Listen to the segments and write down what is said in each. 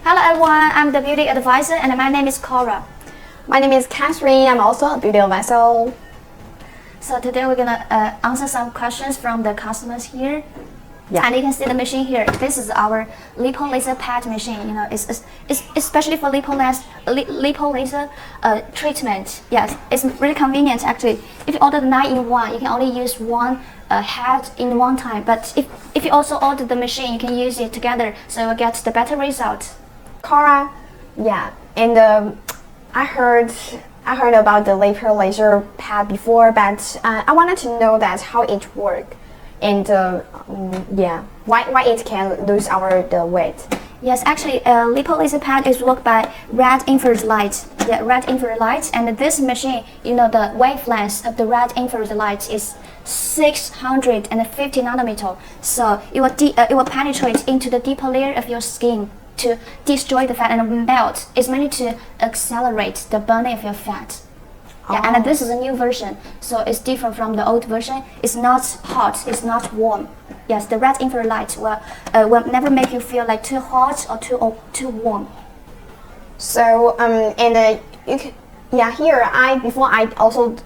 Hello everyone, I'm the beauty advisor and my name is Cora. My name is Catherine. I'm also a beauty advisor. So today we're gonna answer some questions from the customers here. Yeah. And you can see the machine here. This is our Lipo laser pad machine. You know, it's especially for Lipo laser treatment. Yes, it's really convenient actually. If you order the 9-in-1, you can only use one head in one time. But if you also order the machine, you can use it together, so you will get the better result. Cora, yeah, and I heard about the Lipo laser pad before, but I wanted to know that how it works. And yeah, why it can lose the weight? Yes, actually, Lipo laser pad is worked by red infrared light. Yeah, red infrared light, and this machine, you know, the wavelength of the red infrared light is 650 nanometer. So it will penetrate into the deeper layer of your skin to destroy the fat and melt. It's meant to accelerate the burning of your fat. Yeah, and this is a new version, so it's different from the old version. It's not hot, it's not warm. Yes, the red infrared light will never make you feel like too hot or too warm. So you can, yeah, here before I also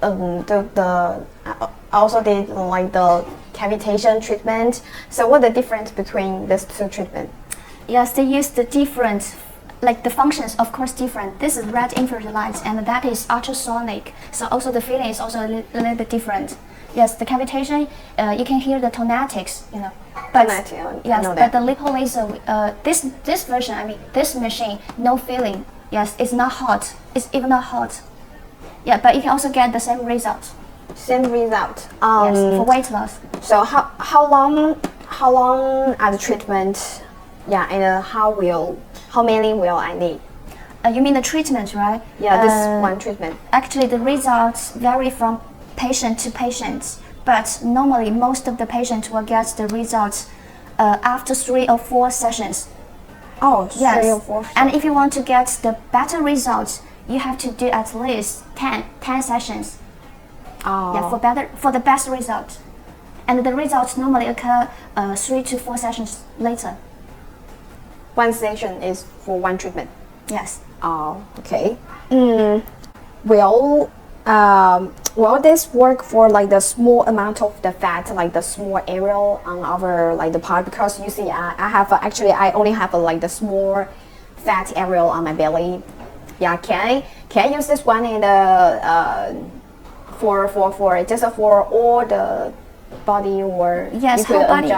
also did like the cavitation treatment. So what the difference between these two treatments? Yes, they use the different. Like the functions, of course, different. This is red infrared light, and that is ultrasonic. So also the feeling is also a little bit different. Yes, the cavitation, you can hear the tonatics, you know. But yes, but the Lipo laser, this version, I mean, this machine, no feeling. Yes, it's not hot. It's even not hot. Yeah, but you can also get the same result. Same result. Yes, for weight loss. So how long are the treatment? Yeah, and how many will I need? You mean the treatment, right? Yeah, this one treatment. Actually, the results vary from patient to patient, but normally most of the patients will get the results after 3 or 4 sessions. Oh, yes. 3 or 4. And if you want to get the better results, you have to do at least 10 sessions. Oh. Yeah, for the best result. And the results normally occur 3 to 4 sessions later. One session is for one treatment. Yes. Oh, okay. Will this work for like the small amount of the fat, like the small area on our like the part? Because you see, I only have like the small fat area on my belly. Yeah, can I use this one in the for just for all the body, or yes, whole body.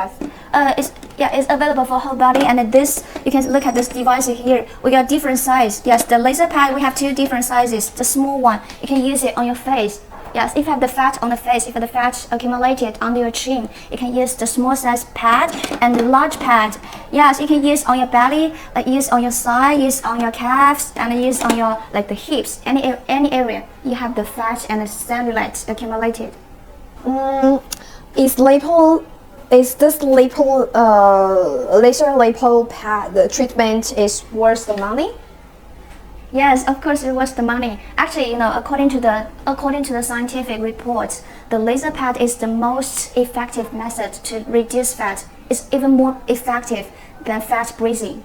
It's available for whole body, and this you can look at this device here. We got different size. Yes, the laser pad we have 2 different sizes. The small one you can use it on your face. Yes, if you have the fat on the face, if the fat accumulated under your chin, you can use the small size pad and the large pad. Yes, you can use on your belly, like use on your side, use on your calves, and use on your like the hips. Any area you have the fat and the cellulite accumulated. Is this laser lipo pad the treatment is worth the money? Yes, of course it was the money. Actually, you know, according to the scientific reports, the laser pad is the most effective method to reduce fat. It's even more effective than fat freezing.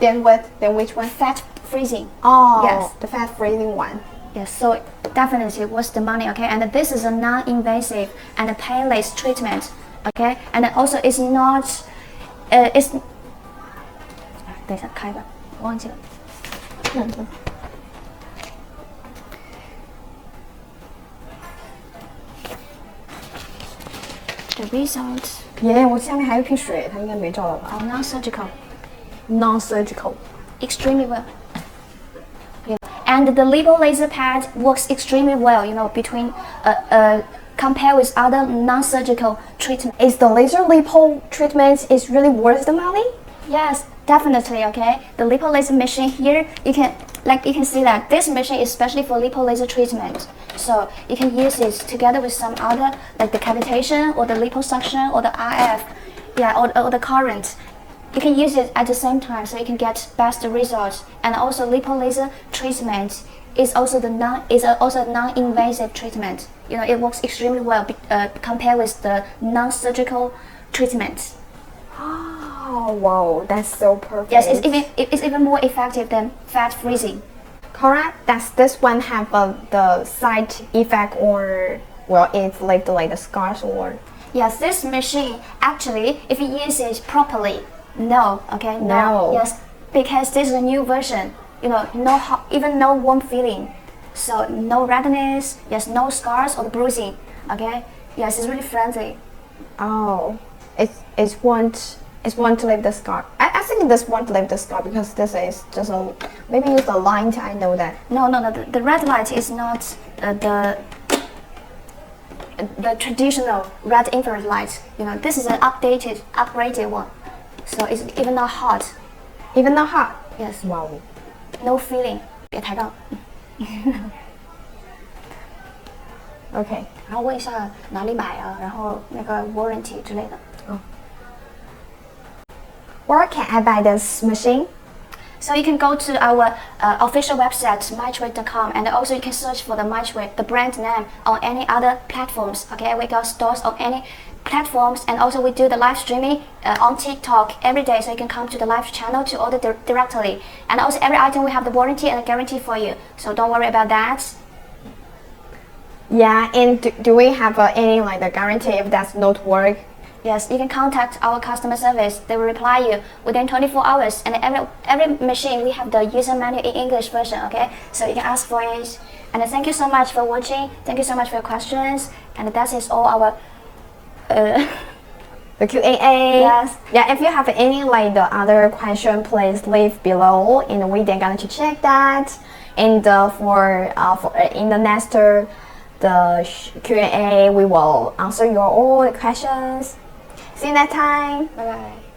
Then what? Then which one? Fat freezing. Oh, yes, the fat freezing one. Yes, so definitely worth the money. Okay, and this is a non-invasive and a painless treatment. Okay, and also it's not, it's. 等一下开吧，我忘记了。The result. Yeah， 我下面还有一瓶水，它应该没照到吧？ Oh, non-surgical. Non-surgical. Extremely well. Yeah. And the Lipo laser pad works extremely well. You know, between compare with other non-surgical treatment. Is the laser lipo treatment is really worth the money? Yes, definitely. Okay, the Lipo laser machine here, you can see that this machine is especially for Lipo laser treatment. So you can use it together with some other like the cavitation or the liposuction or the RF, yeah, or the current. You can use it at the same time, so you can get best results. And also Lipo laser treatment is also a non-invasive treatment. You know, it works extremely well compared with the non-surgical treatment. Oh, Oh wow, that's so perfect. Yes, it's even more effective than fat freezing. Correct. Does this one have the side effect or well, it's like the scars or? Yes, this machine actually, if you use it properly, no, okay, No. Yes, because this is a new version. You know, no hot, even no warm feeling, so no redness. Yes, no scars or bruising. Okay. Yes, it's really friendly. Oh, it won't leave the scar. I think this won't leave the scar because this is just a maybe use the light. I know that. No. The red light is not the traditional red infrared light. You know, this is an upgraded one. So it's even not hot. Even not hot. Yes. Wow. No feeling. 别抬杠。Okay. 然后问一下哪里买啊，然后那个 warranty 之类的。Where can I buy this machine? So you can go to our official website mytrade.com, and also you can search for the mytrade, the brand name, on any other platforms. Okay, we got stores on any platforms, and also we do the live streaming on TikTok every day, so you can come to the live channel to order directly. And also every item we have the warranty and the guarantee for you, so don't worry about that. Yeah, and do we have any like the guarantee if that's not work? Yes, you can contact our customer service. They will reply you within 24 hours. And every machine we have the user manual in English version. Okay, so you can ask for it. And thank you so much for watching. Thank you so much for your questions. And that is all our The Q&A. Yes. Yeah, if you have any like the other question, please leave below, and we then going to check that. And for in the next the Q&A, we will answer your all questions. See you next time. Bye bye.